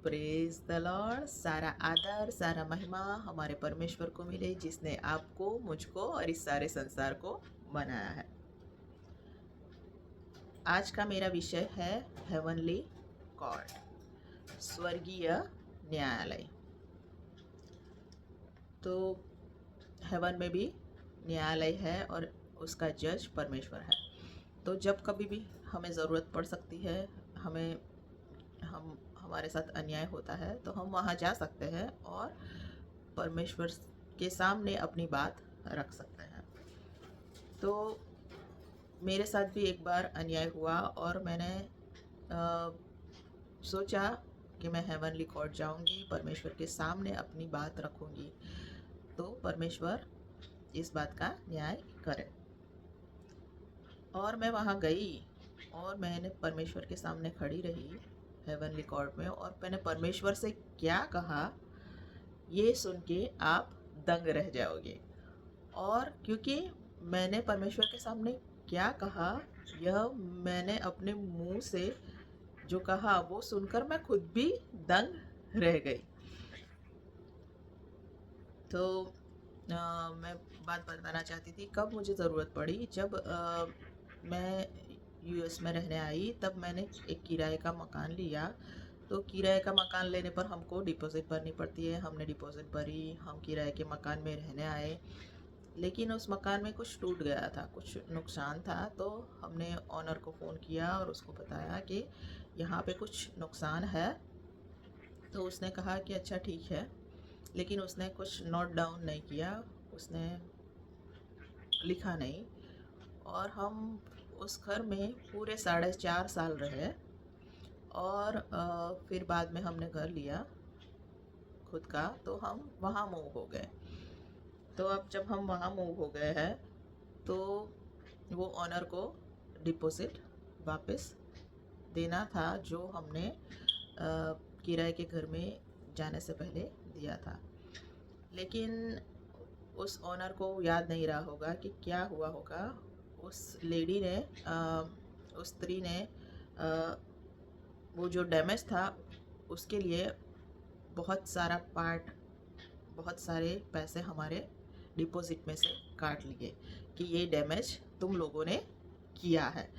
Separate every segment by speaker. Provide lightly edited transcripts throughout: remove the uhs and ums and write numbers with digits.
Speaker 1: Praise the Lord. सारा आदर सारा महिमा हमारे परमेश्वर को मिले, जिसने आपको, मुझको और इस सारे संसार को बनाया है। आज का मेरा विषय है हेवनली कोर्ट, स्वर्गीय न्यायालय। तो हेवन में भी न्यायालय है और उसका जज परमेश्वर है। तो जब कभी भी हमें ज़रूरत पड़ सकती है, हमारे साथ अन्याय होता है, तो हम वहाँ जा सकते हैं और परमेश्वर के सामने अपनी बात रख सकते हैं। तो मेरे साथ भी एक बार अन्याय हुआ और मैंने सोचा कि मैं हेवनली कोर्ट जाऊंगी, परमेश्वर के सामने अपनी बात रखूंगी, तो परमेश्वर इस बात का न्याय करे। और मैं वहाँ गई और मैंने परमेश्वर के सामने खड़ी रही हेवनली कोर्ट में, और मैंने परमेश्वर से क्या कहा ये सुन के आप दंग रह जाओगे। और क्योंकि मैंने परमेश्वर के सामने क्या कहा, यह मैंने अपने मुंह से जो कहा वो सुनकर मैं खुद भी दंग रह गई। तो मैं बात बताना चाहती थी कब मुझे ज़रूरत पड़ी। जब मैं यूएस में रहने आई, तब मैंने एक किराए का मकान लिया। तो किराए का मकान लेने पर हमको डिपॉज़िट भरनी पड़ती है। हमने डिपॉज़िट भरी, हम किराए के मकान में रहने आए। लेकिन उस मकान में कुछ टूट गया था, कुछ नुकसान था। तो हमने ऑनर को फ़ोन किया और उसको बताया कि यहाँ पे कुछ नुकसान है। तो उसने कहा कि अच्छा ठीक है, लेकिन उसने कुछ नोट डाउन नहीं किया, उसने लिखा नहीं। और हम उस घर में पूरे 4.5 साल रहे। और फिर बाद में हमने घर लिया खुद का, तो हम वहाँ मूव हो गए। तो अब जब हम वहाँ मूव हो गए हैं, तो वो ऑनर को डिपॉजिट वापस देना था जो हमने किराए के घर में जाने से पहले दिया था। लेकिन उस ऑनर को याद नहीं रहा होगा कि क्या हुआ होगा। उस लेडी ने, उस स्त्री ने, वो जो डैमेज था उसके लिए बहुत सारा पार्ट, बहुत सारे पैसे हमारे डिपॉजिट में से काट लिए कि ये डैमेज तुम लोगों ने किया है,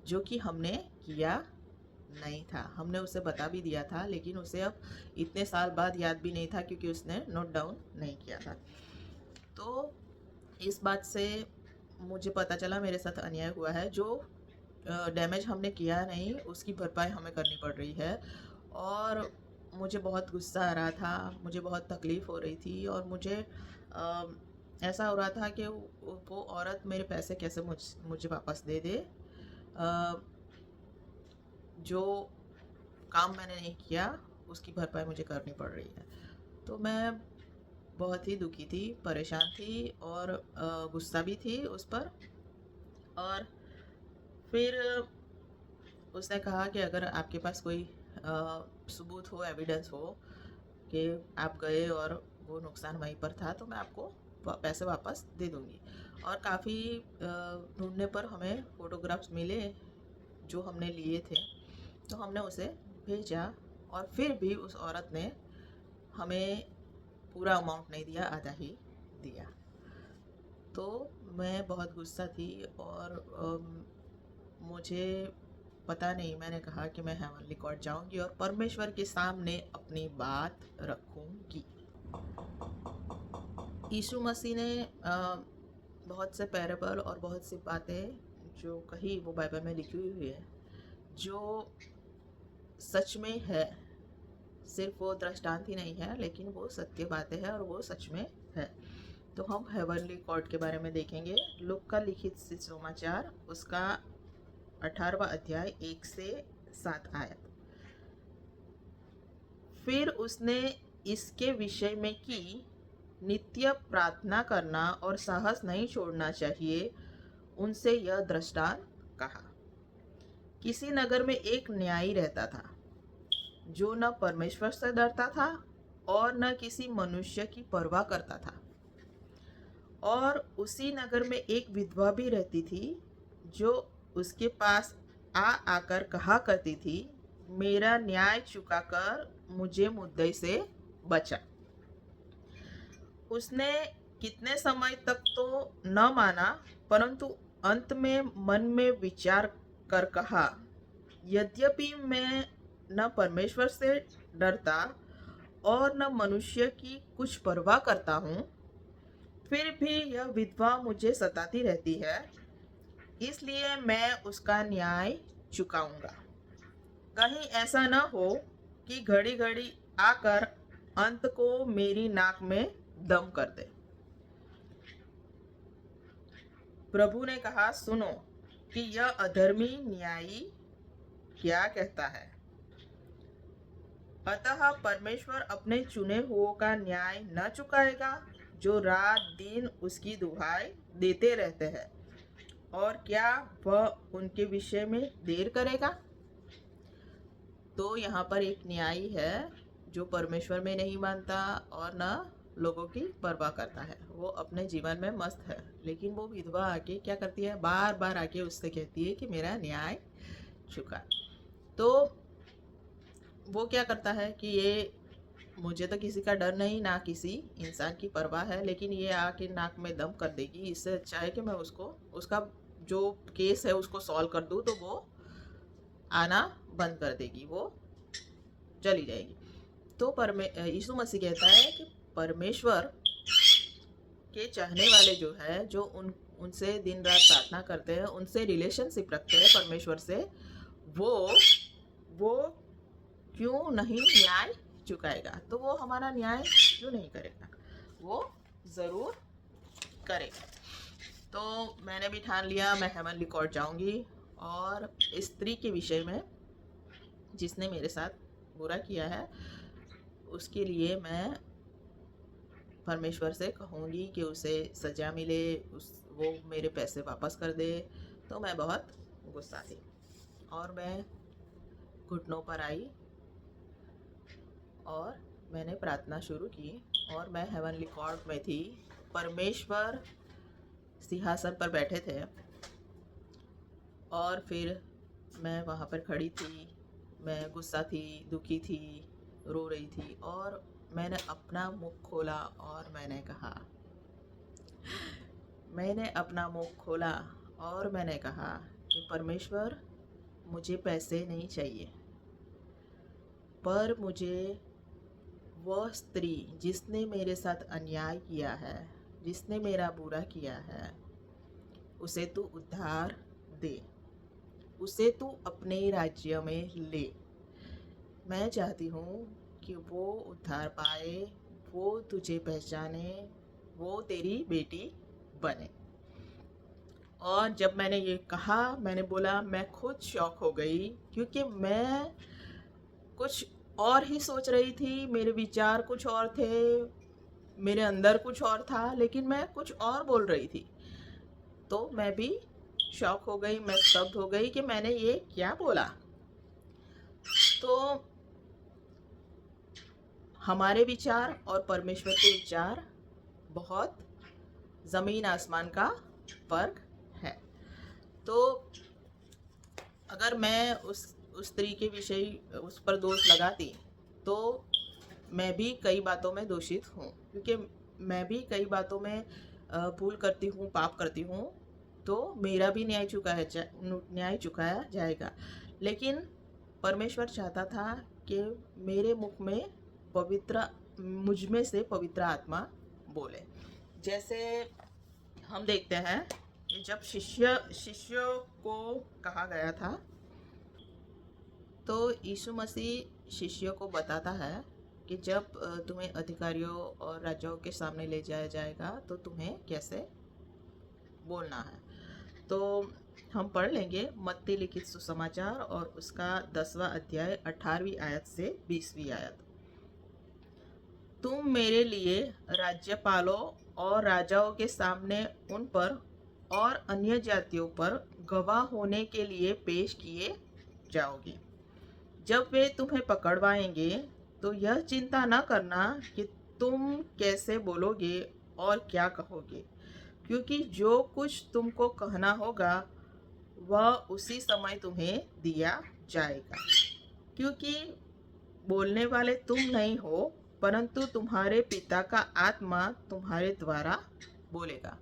Speaker 1: जो कि हमने किया नहीं था। हमने उसे बता भी दिया था, लेकिन उसे अब इतने साल बाद याद भी नहीं था क्योंकि उसने नोट डाउन नहीं किया था। तो इस बात से मुझे पता चला मेरे साथ अन्याय हुआ है। जो डैमेज हमने किया नहीं उसकी भरपाई हमें करनी पड़ रही है। और मुझे बहुत गुस्सा आ रहा था, मुझे बहुत तकलीफ़ हो रही थी, और मुझे ऐसा हो रहा था कि वो औरत मेरे पैसे कैसे मुझे वापस दे दे। जो काम मैंने नहीं किया उसकी भरपाई मुझे करनी पड़ रही है। तो मैं बहुत ही दुखी थी, परेशान थी और गुस्सा भी थी उस पर। और फिर उसने कहा कि अगर आपके पास कोई सबूत हो, एविडेंस हो कि आप गए और वो नुकसान वहीं पर था, तो मैं आपको पैसे वापस दे दूँगी। और काफ़ी ढूँढने पर हमें फ़ोटोग्राफ्स मिले जो हमने लिए थे, तो हमने उसे भेजा। और फिर भी उस औरत ने हमें पूरा अमाउंट नहीं दिया, आधा ही दिया। तो मैं बहुत गुस्सा थी और मुझे पता नहीं, मैंने कहा कि मैं हेवनली कोर्ट जाऊंगी और परमेश्वर के सामने अपनी बात रखूंगी। यीशु मसीह ने बहुत से पैराबल और बहुत सी बातें जो कही वो बाइबल में लिखी हुई है, जो सच में है। सिर्फ वो दृष्टांत ही नहीं है, लेकिन वो सत्य बातें हैं और वो सच में है। तो हम हेवनली कोर्ट के बारे में देखेंगे। लूका का लिखित सुसमाचार, उसका 18वां अध्याय 1 से 7 आयत। फिर उसने इसके विषय में कि नित्य प्रार्थना करना और साहस नहीं छोड़ना चाहिए, उनसे यह दृष्टांत कहा। किसी नगर में एक न्यायी रहता था, जो न परमेश्वर से डरता था और न किसी मनुष्य की परवाह करता था। और उसी नगर में एक विधवा भी रहती थी, जो उसके पास आकर कहा करती थी, मेरा न्याय चुकाकर मुझे मुद्दे से बचा। उसने कितने समय तक तो न माना, परंतु अंत में मन में विचार कर कहा, यद्यपि मैं न परमेश्वर से डरता और न मनुष्य की कुछ परवाह करता हूँ, फिर भी यह विधवा मुझे सताती रहती है, इसलिए मैं उसका न्याय चुकाऊंगा। कहीं ऐसा न हो कि घड़ी घड़ी आकर अंत को मेरी नाक में दम कर दे। प्रभु ने कहा, सुनो कि यह अधर्मी न्यायी क्या कहता है। अतः परमेश्वर अपने चुने हुओं का न्याय न चुकाएगा, जो रात दिन उसकी दुहाई देते रहते हैं, और क्या वह उनके विषय में देर करेगा। तो यहाँ पर एक न्यायी है जो परमेश्वर में नहीं मानता और न लोगों की परवाह करता है, वो अपने जीवन में मस्त है। लेकिन वो विधवा आके क्या करती है, बार बार आके उससे कहती है कि मेरा न्याय चुका। तो वो क्या करता है कि ये मुझे तो किसी का डर नहीं, ना किसी इंसान की परवाह है, लेकिन ये आके नाक में दम कर देगी, इससे अच्छा है कि मैं उसका जो केस है उसको सॉल्व कर दूँ, तो वो आना बंद कर देगी, वो चली जाएगी। तो यीशु मसीह कहता है कि परमेश्वर के चाहने वाले जो है, जो उनसे दिन रात प्रार्थना करते हैं, उनसे रिलेशनशिप रखते हैं परमेश्वर से, वो क्यों नहीं न्याय चुकाएगा। तो वो हमारा न्याय क्यों नहीं करेगा, वो ज़रूर करेगा। तो मैंने भी ठान लिया, मैं हेवनली कोर्ट जाऊंगी और स्त्री के विषय में जिसने मेरे साथ बुरा किया है उसके लिए मैं परमेश्वर से कहूँगी कि उसे सज़ा मिले, वो मेरे पैसे वापस कर दे। तो मैं बहुत गुस्सा थी और मैं घुटनों पर आई और मैंने प्रार्थना शुरू की, और मैं हेवनली कोर्ट में थी। परमेश्वर सिंहासन पर बैठे थे और फिर मैं वहाँ पर खड़ी थी। मैं गुस्सा थी, दुखी थी, रो रही थी, और मैंने अपना मुख खोला और मैंने कहा, कि परमेश्वर, मुझे पैसे नहीं चाहिए, पर मुझे वह स्त्री जिसने मेरे साथ अन्याय किया है, जिसने मेरा बुरा किया है, उसे तू उद्धार दे, उसे तू अपने राज्य में ले। मैं चाहती हूँ कि वो उद्धार पाए, वो तुझे पहचाने, वो तेरी बेटी बने। और जब मैंने ये कहा, मैंने बोला, मैं खुद शॉक हो गई, क्योंकि मैं कुछ और ही सोच रही थी, मेरे विचार कुछ और थे, मेरे अंदर कुछ और था, लेकिन मैं कुछ और बोल रही थी। तो मैं भी शॉक हो गई, मैं स्तब्ध हो गई कि मैंने ये क्या बोला। तो हमारे विचार और परमेश्वर के विचार बहुत ज़मीन आसमान का फर्क है। तो अगर मैं उस स्त्री के विषय उस पर दोष लगाती, तो मैं भी कई बातों में दोषित हूँ, क्योंकि मैं भी कई बातों में भूल करती हूँ, पाप करती हूँ, तो मेरा भी न्याय चुकाया जाएगा। लेकिन परमेश्वर चाहता था कि मेरे मुख में मुझ में से पवित्र आत्मा बोले। जैसे हम देखते हैं कि जब शिष्यों को कहा गया था, तो यीशु मसीह शिष्यों को बताता है कि जब तुम्हें अधिकारियों और राजाओं के सामने ले जाया जाएगा, तो तुम्हें कैसे बोलना है। तो हम पढ़ लेंगे मत्ती लिखित सुसमाचार और उसका 10वां अध्याय 18वीं आयत से 20वीं आयत। तुम मेरे लिए राज्यपालों और राजाओं के सामने उन पर और अन्य जातियों पर गवाह होने के लिए पेश किए जाओगे। जब वे तुम्हें पकड़वाएंगे, तो यह चिंता न करना कि तुम कैसे बोलोगे और क्या कहोगे, क्योंकि जो कुछ तुमको कहना होगा वह उसी समय तुम्हें दिया जाएगा। क्योंकि बोलने वाले तुम नहीं हो, परंतु तुम्हारे पिता का आत्मा तुम्हारे द्वारा बोलेगा।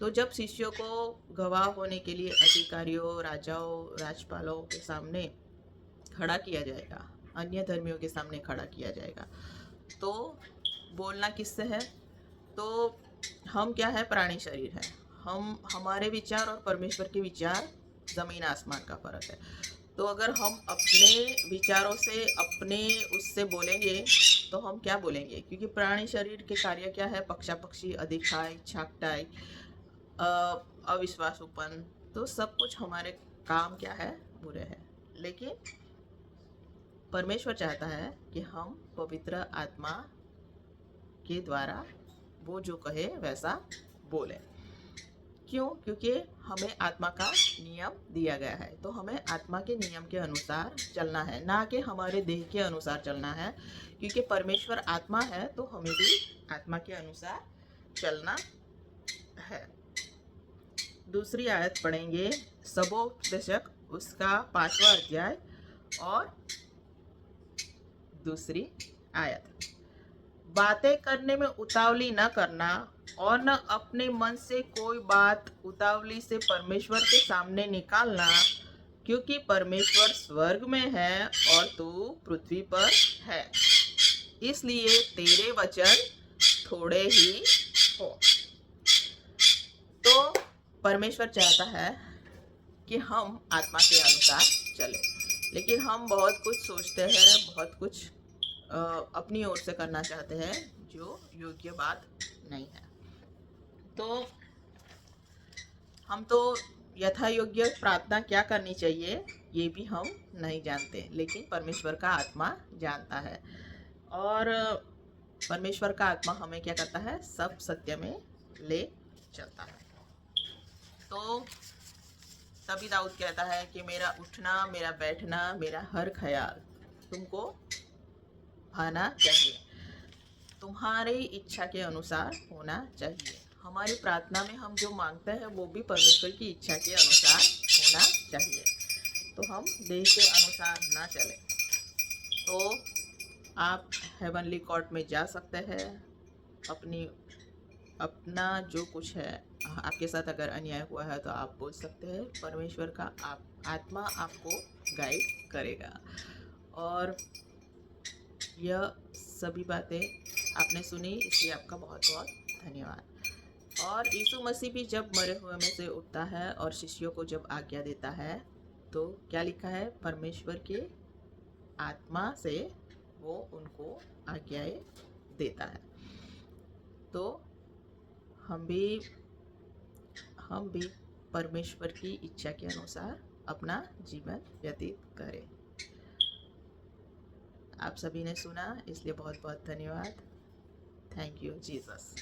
Speaker 1: तो जब शिष्यों को गवाह होने के लिए अधिकारियों, राजाओं, राजपालों के सामने खड़ा किया जाएगा, अन्य धर्मियों के सामने खड़ा किया जाएगा, तो बोलना किससे है? तो हम क्या है? प्राणी शरीर है। हमारे विचार और परमेश्वर के विचार ज़मीन आसमान का फ़र्क है। तो अगर हम अपने विचारों से, अपने उससे बोलेंगे तो हम क्या बोलेंगे? क्योंकि प्राणी शरीर के कार्य क्या है? पक्षापक्षी, अधिखाय, छाकटाई, अविश्वासूपन, तो सब कुछ हमारे काम क्या है? बुरे हैं। लेकिन परमेश्वर चाहता है कि हम पवित्र आत्मा के द्वारा वो जो कहे वैसा बोले। क्यों? क्योंकि हमें आत्मा का नियम दिया गया है, तो हमें आत्मा के नियम के अनुसार चलना है, ना कि हमारे देह के अनुसार चलना है। क्योंकि परमेश्वर आत्मा है, तो हमें भी आत्मा के अनुसार चलना है। दूसरी आयत पढ़ेंगे, सबोपदेशक उसका 5वां अध्याय और दूसरी आयत। बातें करने में उतावली न करना और न अपने मन से कोई बात उतावली से परमेश्वर के सामने निकालना, क्योंकि परमेश्वर स्वर्ग में है और तू पृथ्वी पर है, इसलिए तेरे वचन थोड़े ही हो। तो परमेश्वर चाहता है कि हम आत्मा के अनुसार चलें, लेकिन हम बहुत कुछ सोचते हैं, बहुत कुछ अपनी ओर से करना चाहते हैं जो योग्य बात नहीं है। तो हम तो यथा योग्य प्रार्थना क्या करनी चाहिए ये भी हम नहीं जानते, लेकिन परमेश्वर का आत्मा जानता है। और परमेश्वर का आत्मा हमें क्या करता है? सब सत्य में ले चलता है। तो तभी दाऊद कहता है कि मेरा उठना, मेरा बैठना, मेरा हर ख्याल तुमको भाना चाहिए, तुम्हारी इच्छा के अनुसार होना चाहिए। हमारी प्रार्थना में हम जो मांगते हैं वो भी परमेश्वर की इच्छा के अनुसार होना चाहिए। तो हम देह के अनुसार ना चलें। तो आप हेवनली कोर्ट में जा सकते हैं, अपना जो कुछ है, आपके साथ अगर अन्याय हुआ है तो आप बोल सकते हैं, परमेश्वर का आत्मा आपको गाइड करेगा। और यह सभी बातें आपने सुनी, इसलिए आपका बहुत बहुत धन्यवाद। और यीशु मसीह भी जब मरे हुए में से उठता है और शिष्यों को जब आज्ञा देता है, तो क्या लिखा है? परमेश्वर के आत्मा से वो उनको आज्ञाएं देता है। तो हम भी परमेश्वर की इच्छा के अनुसार अपना जीवन व्यतीत करें। आप सभी ने सुना, इसलिए बहुत बहुत धन्यवाद। Thank you Jesus.